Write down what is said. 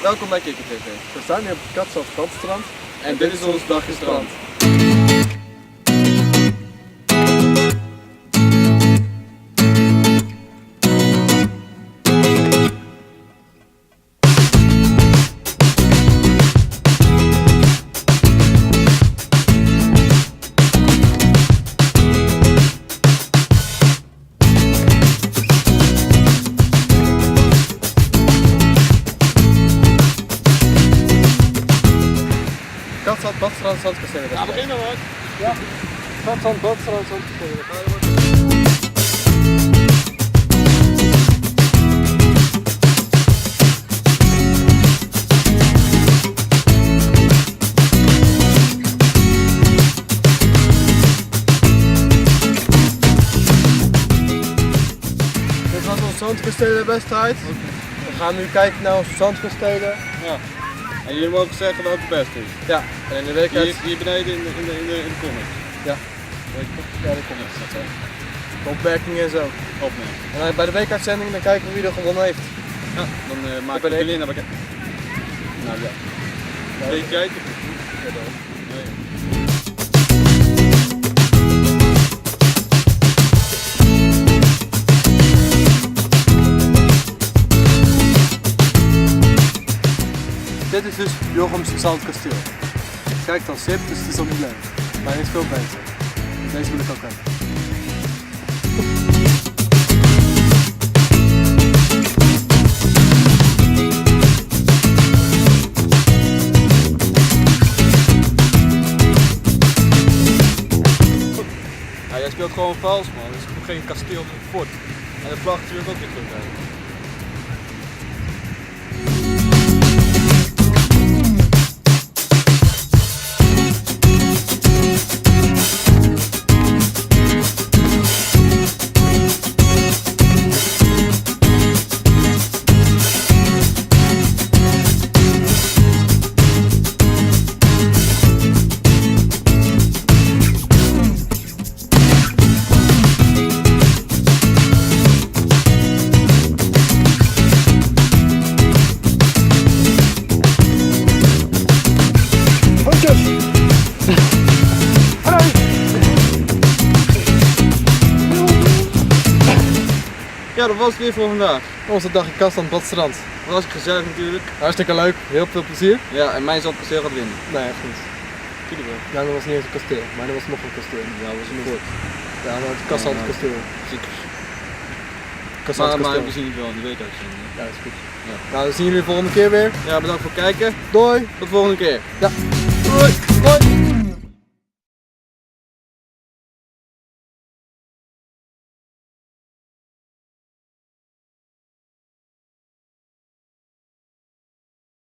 Welkom bij Kikker TV. We staan hier op het Katzand Badstrand En dit is ons dagje strand. Katzand Badstrand Zandkastelen. Ja, begin maar hoor. Ja, Katzand Badstrand Zandkastelen. Dit was ons Zandkastelenwedstrijd. We gaan nu kijken naar onze Zandkastelen. Ja. En jullie mogen zeggen welke het beste is. Ja, en in de week Hier beneden in de comments. Ja, de comments. De opmerkingen en zo. Opnemen. En bij de weekuitzending dan kijken we wie er gewonnen heeft. Ja, dan maken ben we ik. jullie naar bekend. Nou ja. Weet jij het? Jawel. Nee. Dit is dus Jochems Zandkasteel. Kijk dan sip, dus het is al niet leuk. Maar hij is veel beter. Deze wil ik ook hebben. Ja, jij speelt gewoon vals man, het is geen kasteel, het is een fort. En de vlag natuurlijk ook niet terug. Ja, dat was het weer voor vandaag. Onze dag in Katzand Badstrand. Dat was gezellig natuurlijk. Hartstikke leuk, heel veel plezier. Ja, en mijn zandkasteel gaat winnen. Nee, echt niet. Ja, dat was niet eens een kasteel, maar dat was nog een kasteel. Ja, dat was een fort. Ja, dat was het Katzand Ja, kasteel. Ziekers. Katzand Maar kasteel. we zien het wel in de week uitzending. Ja, dat is goed. Ja. Nou, dan zien jullie de volgende keer weer. Ja, bedankt voor het kijken. Doei! Tot de volgende keer. Ja. Doei! Doei!